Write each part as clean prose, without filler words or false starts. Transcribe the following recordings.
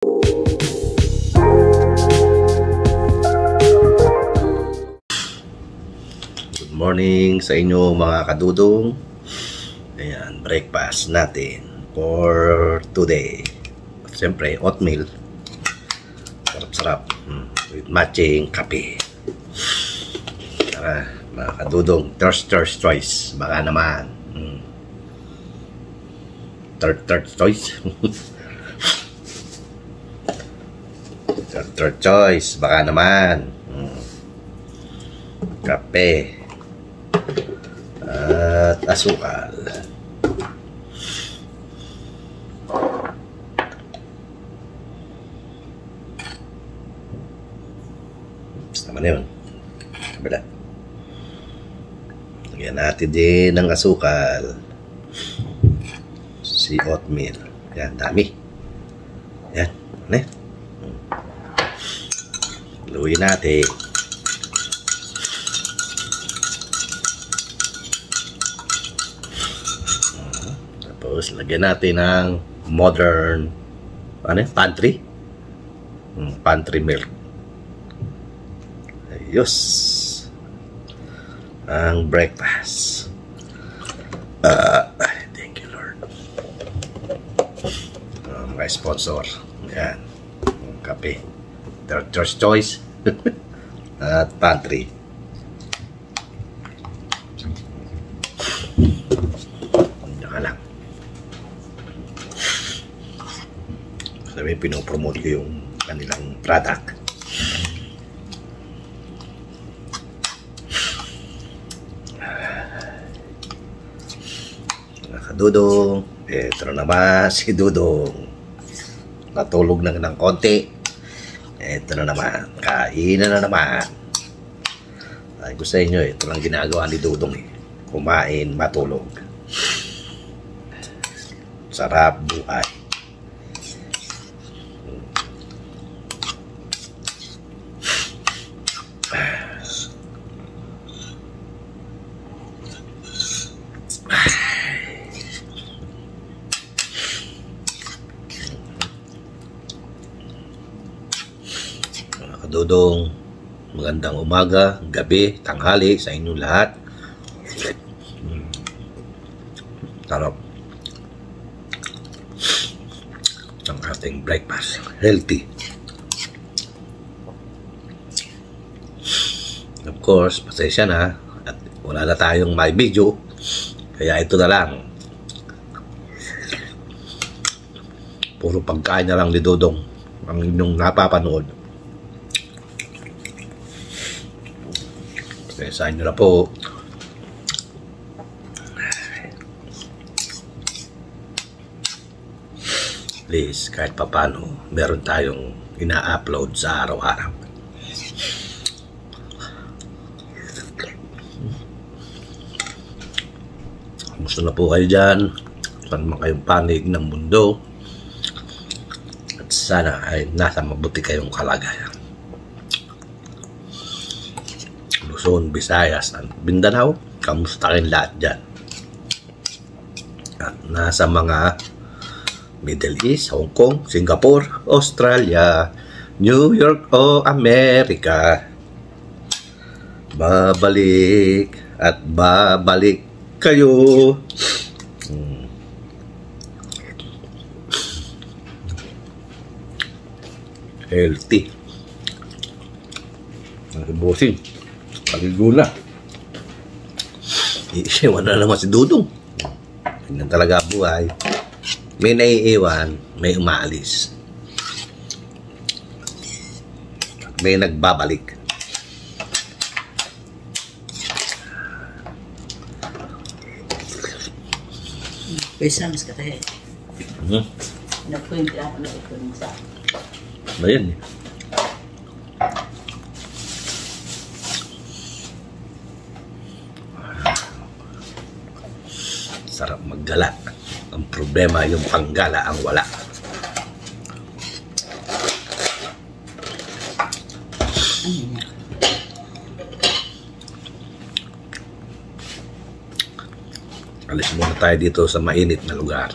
Good morning sa inyo mga kadudong. Ayan, breakfast natin for today. Siyempre, oatmeal. Sarap-sarap. With matching kape. Tara, mga kadudong. Thirst choice. Baka naman. Third choice. Third choice. Baka naman. Kape. At asukal. Tama na yun. Kabila. Lagyan natin din ng asukal. Si oatmeal. Yan, dami. Yan. Ano yan? Luwi natin. Tapos, lagyan natin ng modern pantry. Pantry milk. Ayos. Ang breakfast. Thank you, Lord. Mga sponsor. Yan. Kape. Third choice. At pantry. Diyan ka lang. Sabi, pinopromote ko yung kanilang product. Dudong, eto na naman si Dudong. Natulog na ng konti. Eto na naman, kainan na naman. Ay ko sa inyo, ito lang ginagawa ni Dudong eh. Kumain, matulog. Sarap buhay. Dudong, magandang umaga, gabi, tanghali sa inyong lahat. Sarap ang ating breakfast, healthy. Of course, pasensya na at wala na tayong may video, kaya ito na lang. Puro pagkain na lang ni Dudong ang inyong napapanood. Sa inyo na po. Please, kahit papano, meron tayong ina-upload sa araw-araw. Gusto na po kayo dyan. Saan man kayong panig ng mundo. At sana ay nasa mabuti kayong kalagayan. Luzon, Visayas, at Mindanao, kamusta kayong lahat dyan? At nasa mga Middle East, Hong Kong, Singapore, Australia, New York o Amerika, babalik at babalik kayo. Healthy. Bossing. Paligo na. Iiwan na naman si Dudong. Ganyan talaga buhay. May naiiwan, may umaalis. May nagbabalik. Pesams ka tayo. Nakwento ako na ito ng sa. Ayan eh. Sarap maggala. Ang problema yung panggala ang wala. Alis muna tayo dito sa mainit na lugar.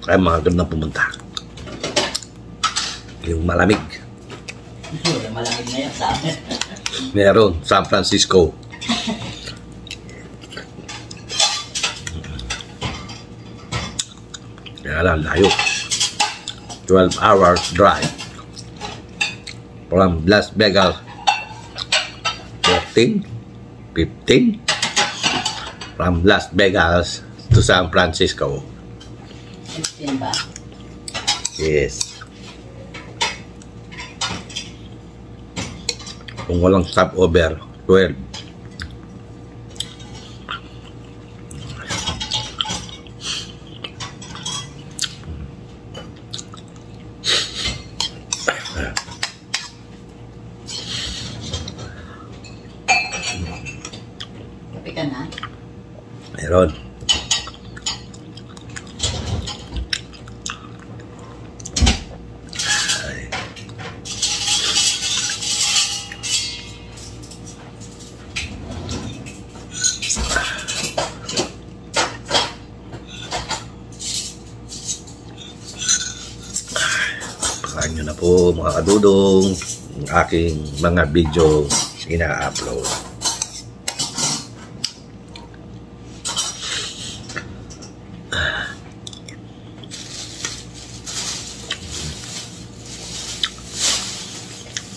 Kaya mga ganda pumunta. Yung malamig. Malamig na yan sa amin. Meron, San Francisco. Kaya lang, layo. 12 hours drive. From Las Vegas. 14, 15. From Las Vegas to San Francisco. 15 ba? Yes. Kung walang stopover, 12. Kape ka na? Meron. Pakaan nyo na po mga kadudong ang aking mga video ina-upload.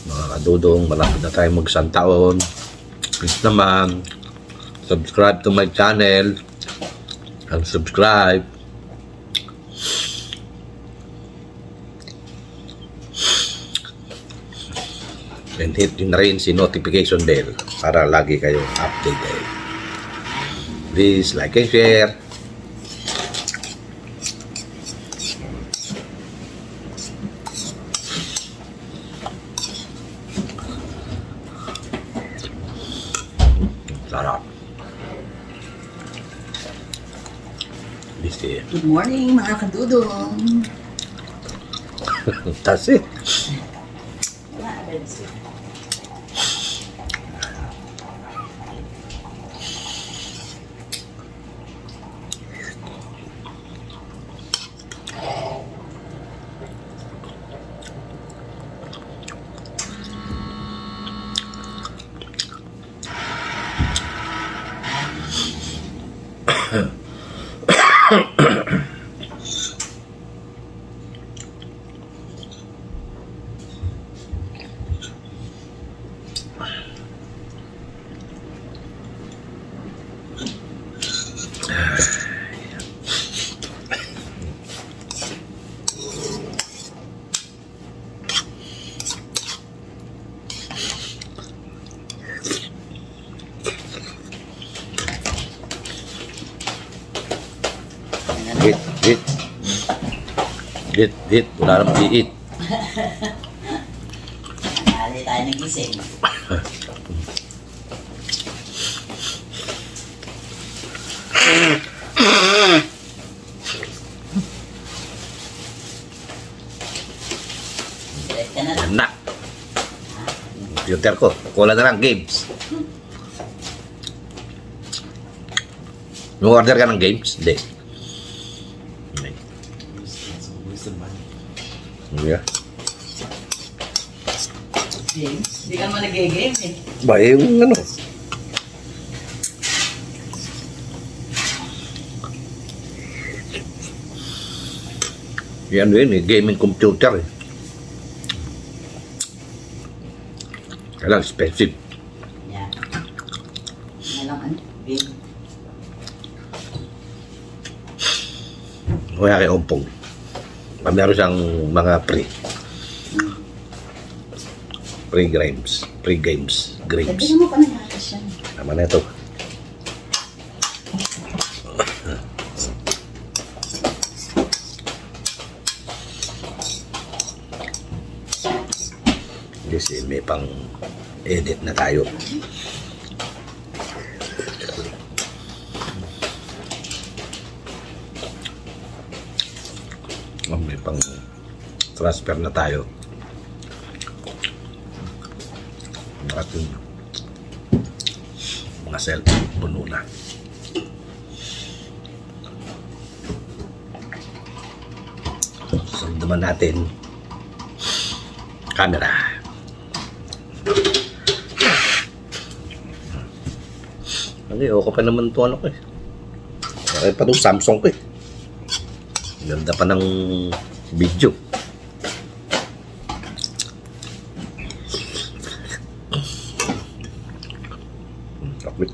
Mga kadudong, malapit na tayo magsantaon. Please naman, subscribe to my channel and subscribe. And hit nyo na rin si notification bell para lagi kayong updated. Please like and share. Sarap. This is Good morning mga kadudong. that's it. Wala, Bensi. Eat. Wala nang i-eat. Nali tayo nagising. Break ka na lang. Na. Computer ko. Kulang na lang games. Order ka ng games? Hindi. Yeah. Game? Hindi ka naman nag-game eh. Ba, yung ano? Yan yun eh, gaming computer eh. Kailang expensive. Yeah. Ano? Game. Kaya kay Ompong. Meron siyang mga free games. Lagyan mo pa ng hatas yan. Tama na ito. Kasi may pang edit na tayo. May pang transfer na tayo. Ating mga cellphone puno na. Sunod naman natin camera. Ano eh, okay pa naman ito ano ko eh. Okay pa itong Samsung ko eh. Ganda pa ng video. Chocolate.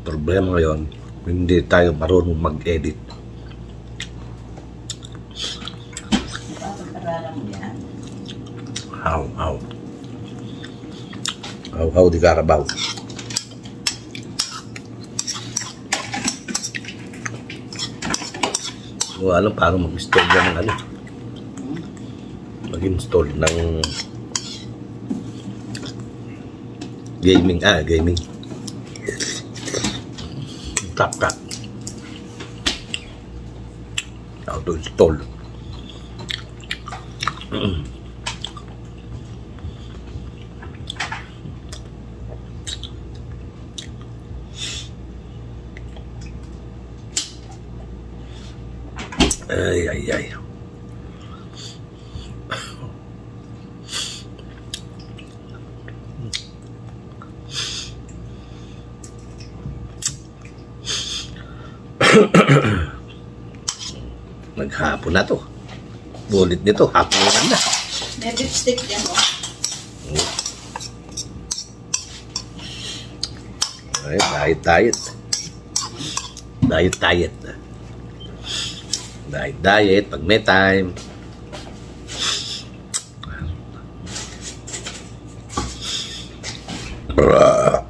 Problema ngayon, hindi tayo marunong mag-edit. Napapag-aralan mo yan. How di Carabao. Alam paano mag-install yan ng ano. Mag-install ng gaming. CapCut. How to install. Ay. Maghapon na to. Bulit nito, hapunan na. May beef stick yan, oh. Ay, diet pag may time.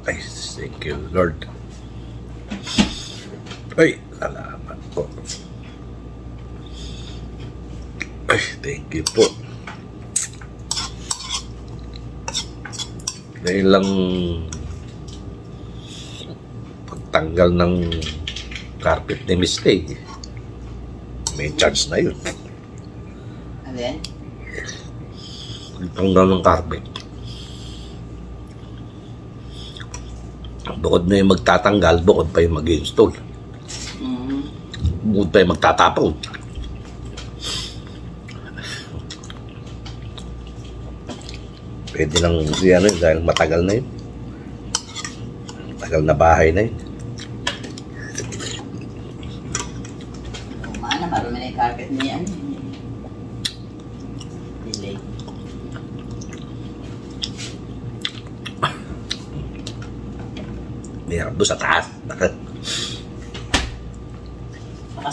Ay, thank you Lord. Ay, salamat po. Ay, thank you po. Dahil lang pagtanggal ng carpet ni mistake, may charge na yun. Ano yan? Pagtanggal ng carpet, bukod na yung magtatanggal, bukod pa yung mag-install. Bukod pa yung magtatapaw. Pwede lang yan dahil matagal na yun. Matagal na bahay na yun. Umana, marami na yung carpet niya. Delay. Mayroon doon sa taas. Baka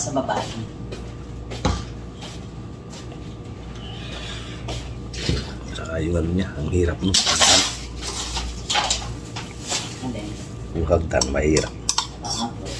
sa baba. Saka yung ano niya, ang hirap no. Ano yan? Yung hagdan, mahirap. Tama po.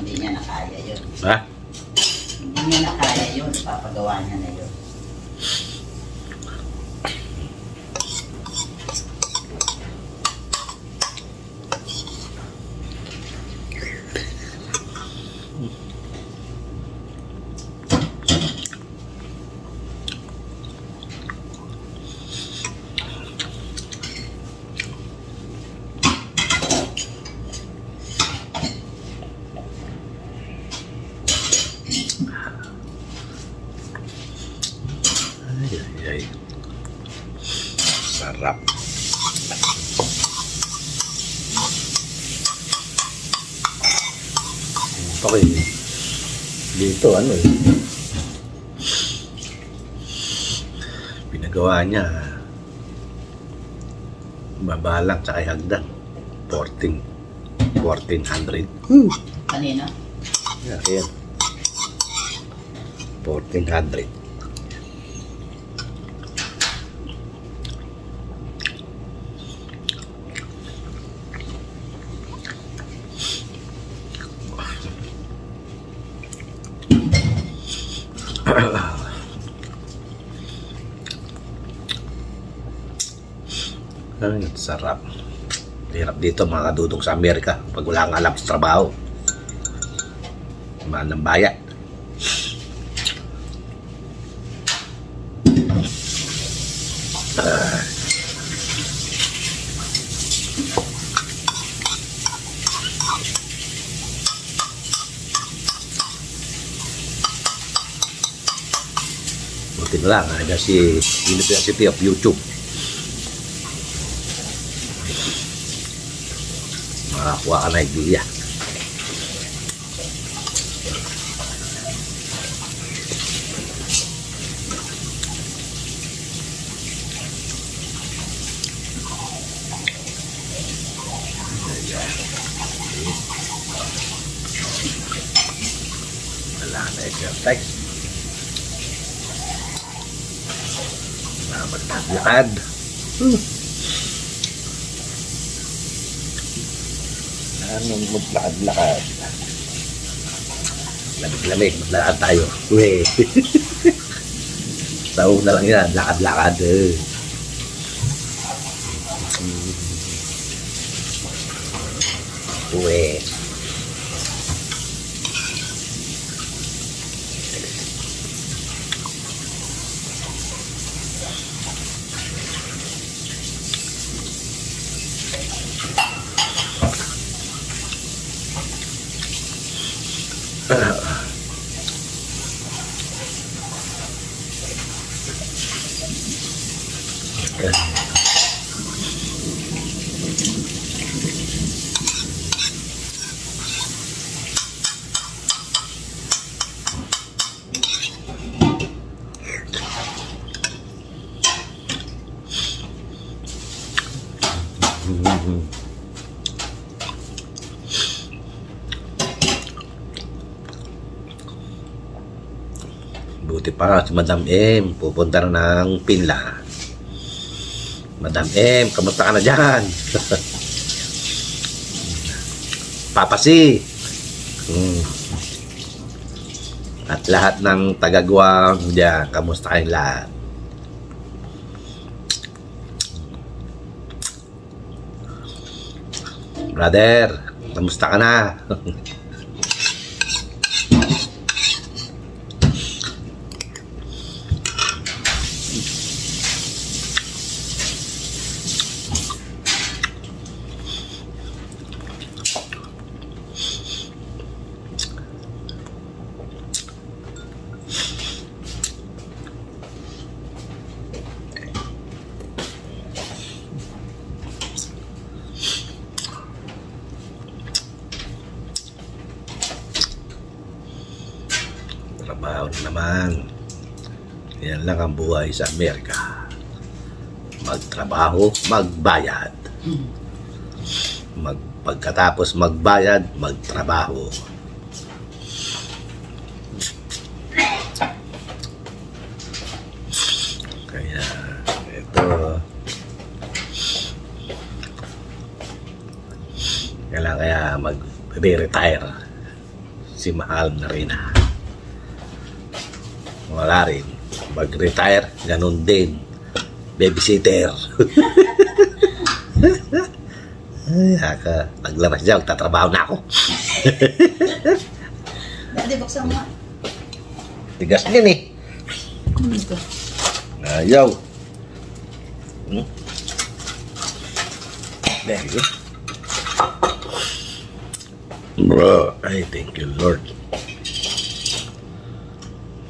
Hindi niya nakaya yun. Ha? Hindi niya nakaya yun. Papagawa niya na yun. Ay. Sarap. Okay. Dito ano eh. Pinagawa niya babalang tsaka hagdan. 1400. Kanina? Yeah, ayan. 1400. Ay, sarap. Hirap dito mga kadudong sa Amerika pag wala kang alam sa trabaho. Mahal ng bayad. Buti na lang, ada si University of YouTube. Makakuha ka na idea. Wala na exercise. Maglakad. Anong maglakad-lakad? Lamig-lamig, maglakad tayo. Uwe. Saong na lang yan, lakad-lakad. Uwe. Buti pa si Madam M, pupunta na ng Pinla. Madam M, kamusta ka na dyan? Papa C. At lahat ng taga-Guam dyan, kamusta kayong lahat? Brother, kamusta ka na? Trabaho na naman. Yan lang ang buhay sa Amerika. Magtrabaho, magbayad. Pagkatapos magbayad, magtrabaho. Kaya ito, kaya mag-retire si Mahal na Rina. Wala rin. Mag-retire, ganun din. Babysitter. Ay, naglabas dyan, tatrabaho na ako. Dati, buksan mo. Tigas din eh. Ito. Ayaw. There you go. Bro, I thank you, Lord.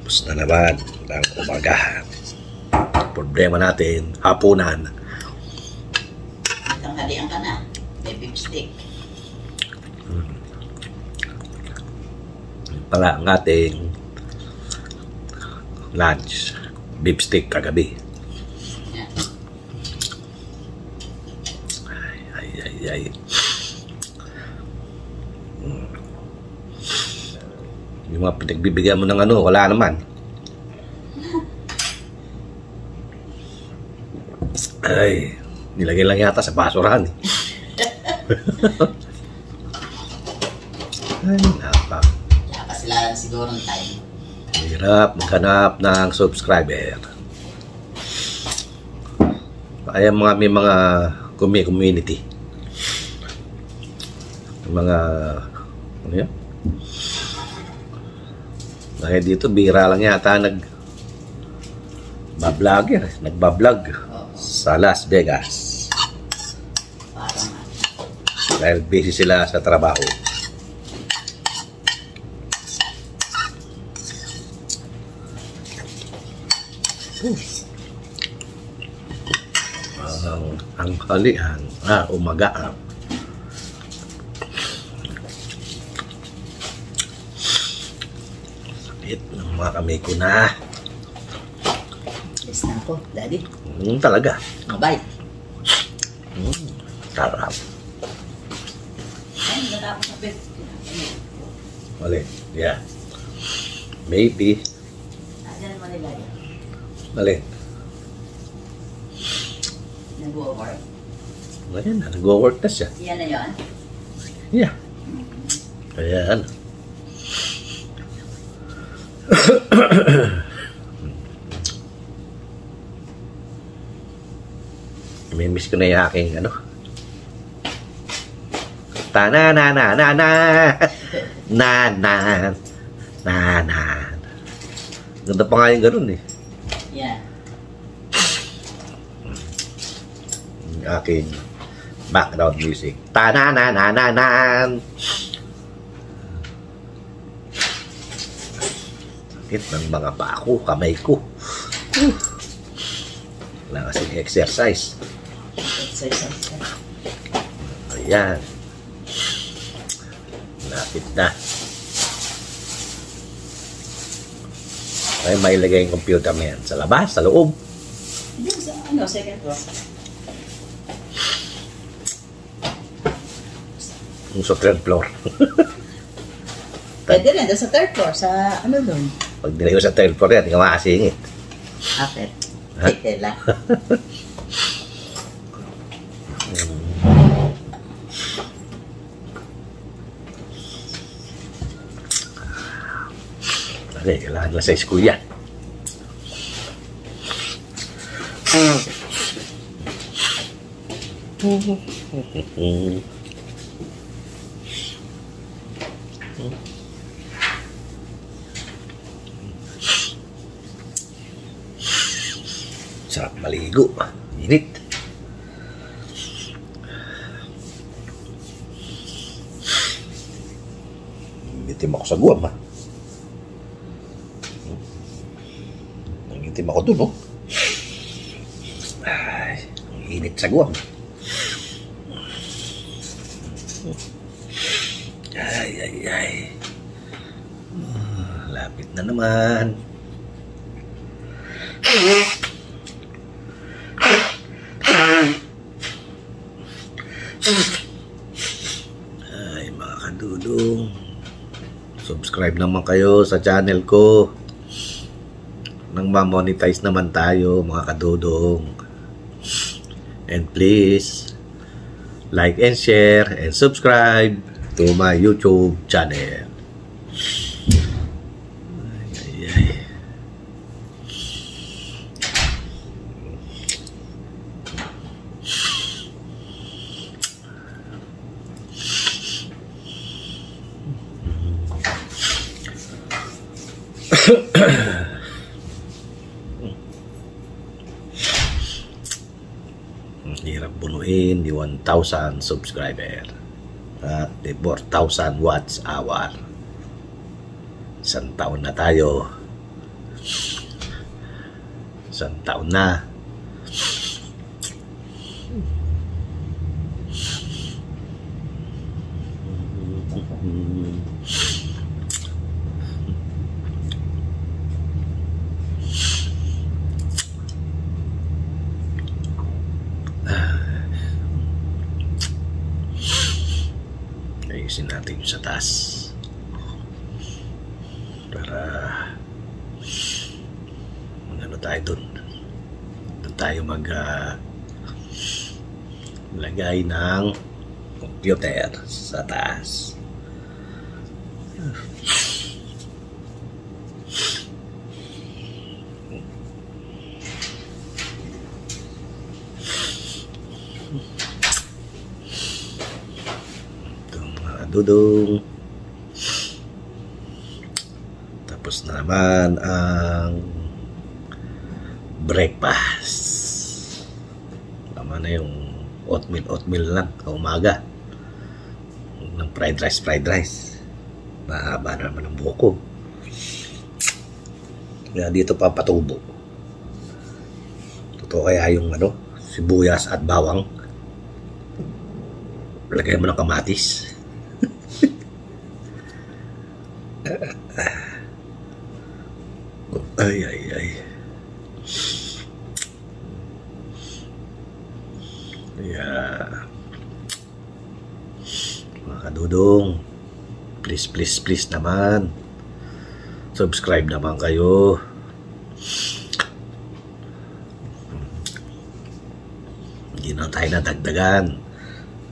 Tapos na naman ang umagahan. Problema natin, hapunan. Tanghalian ka na. May beef steak. Pala ang ating lunch. Beef steak kagabi. Yeah. Ay. Yung mga pinagbibigyan mo ng ano, wala naman. Ay, nilagay lang yata sa basurahan eh. Ay, napak. Kaya kasilalan siguro ng time. Hirap maghanap ng subscriber. Kaya may mga community. Mga ano yan? Dahil dito bira lang yata nagbablog sa Las Vegas. Parang Dahil busy sila sa trabaho. Ang halihan, umagaan. Sakit ng mga kamay ko na. yes na ako, daddy. Talaga. Mabay. Sarap. Ay, natapos sa bed. Mali. Yeah. Maybe. Diyan naman nilagay. Mali. Nag-work. Ayan na, nag-work na siya. Yan na yun. Yeah. Ayan. May-miss ko na yung aking ano. Ta-na-na-na-na-na. Na-na. Na-na. Ganda pa nga yung ganun eh. Yeah. Yung aking background music. Ta-na-na-na-na-na. Sakit ng mga paa ko, kamay ko. Wala kasing exercise. Exercise ka. Ayan. Lapit na. Ay, may ilagay yung computer mo yan. Sa labas, sa loob. Hindi, sa second floor. Yung sa third floor. Pwede rin, doon sa third floor, sa ano doon? Pag nilayo sa third floor yan, hindi ka makasingit. After. Ha? Tela. Okay, kailangan nila sa school yan. Sarap maligo. Init. Nangitim ako sa guwam, ha? Nangitim ako dun, no? Ay, ang init sa guwam. Ay, ay, ay. Lapit na naman. Ay, mga kadudong, subscribe naman kayo sa channel ko. Nang ma-monetize naman tayo, mga kadudong. And please, like and share and subscribe to my YouTube channel. Ay, ay, ay. Hirap bunuin di 1,000 subscriber at di 4,000 watts hour. Isang taon na tayo. Isang taon na. Ayusin natin yung sa taas para ano tayo dun tayo lagay ng computer sa taas. Ito mga dudong. Tapos na naman ang breakfast. Tama na yung oatmeal lang sa umaga. Ng fried rice. Mahaba na naman ang buhok ko. Kaya dito pa patubo. Totoo kaya yung sibuyas at bawang. Lagay mo ng kamatis. Ay. Yeah. Mga kadudong, please naman, subscribe naman kayo. Hindi na tayo nadagdagan.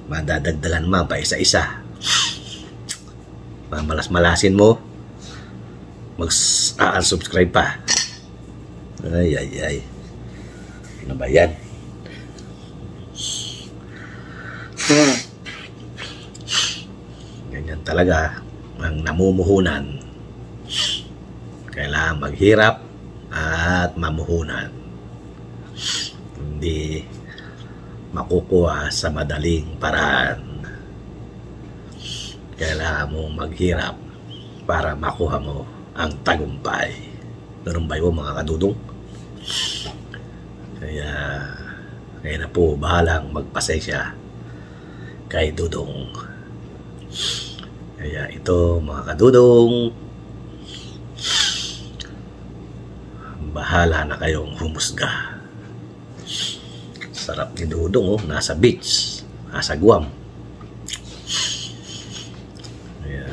Madadagdagan man pa isa-isa. Mamalas-malasin mo, mag-unsubscribe pa. Ay. Ano ba yan? Ganyan talaga ang namumuhunan. Kailangan maghirap at mamuhunan. Hindi makukuha sa madaling paraan. Kailangan mong maghirap para makuha mo ang tagumpay. Ganun ba yun mga kadudong? Kaya na po bahalang magpasensya kay Dudong. Kaya ito mga kadudong, bahala na kayong humusga. Sarap ni Dudong, nasa beach, nasa Guam. Kaya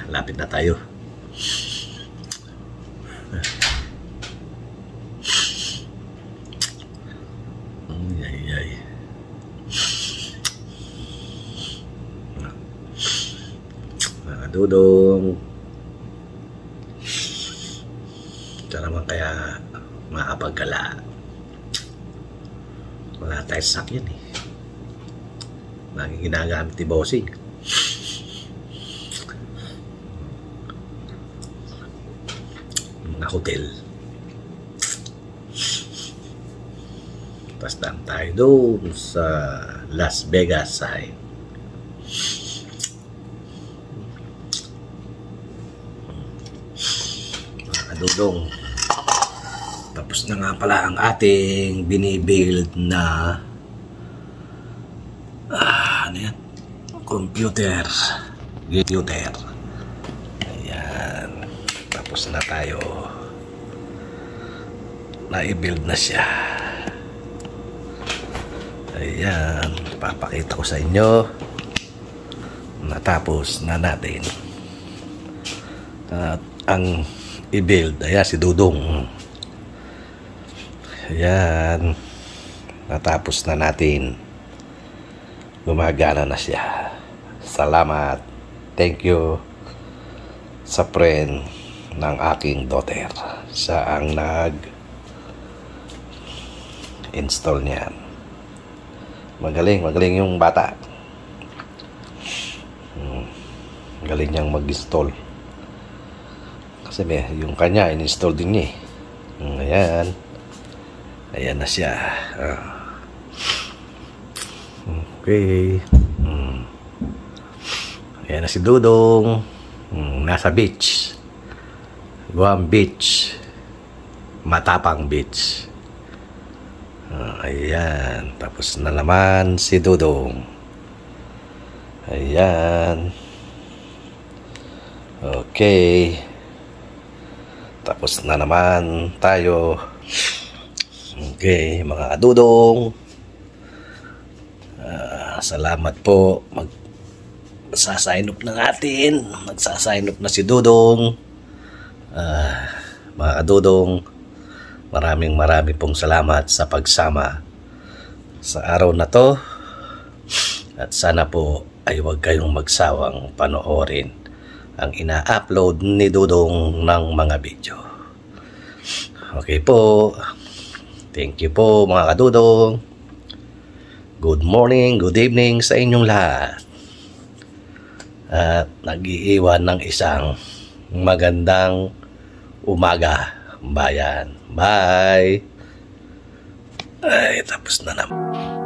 lapit na tayo. Ay. Mga Dudong, ito naman kaya makapagkala. Wala tayong sakyan eh. Laging ginagamit ni Bossing. Mga hotel. Pastaan tayo doon sa Las Vegas side. Mga kadudong, tapos na nga pala ang ating binibuild na computer. Ayan, tapos na tayo. Na-build na siya. Ayan, papakita ko sa inyo. Natapos na natin. At ang i-build, ayan si Dudong. Ayan, natapos na natin. Gumagana na siya. Salamat. Thank you sa friend ng aking daughter. Siya ang nag-install niyan. Magaling yung bata. Galing niyang mag-install. Kasi yung kanya, in-install din niya eh. Ayan na siya. Okay. Ayan na si Dudong. Nasa beach. Guam Beach. Matapang Beach. Ayan. Tapos na naman si Dudong. Ayan. Okay. Tapos na naman tayo. Okay, mga kadudong. Salamat po. Magsasign up na natin. Magsasign up na si Dudong. Mga kadudong, maraming pong salamat sa pagsama sa araw na to. At sana po ay huwag kayong magsawang panoorin ang ina-upload ni Dudong ng mga video. Okay po. Thank you po mga kadudong. Good morning, good evening sa inyong lahat. At nag-iiwan ng isang magandang umaga, bayan. Bye! Ay, tapos na naman.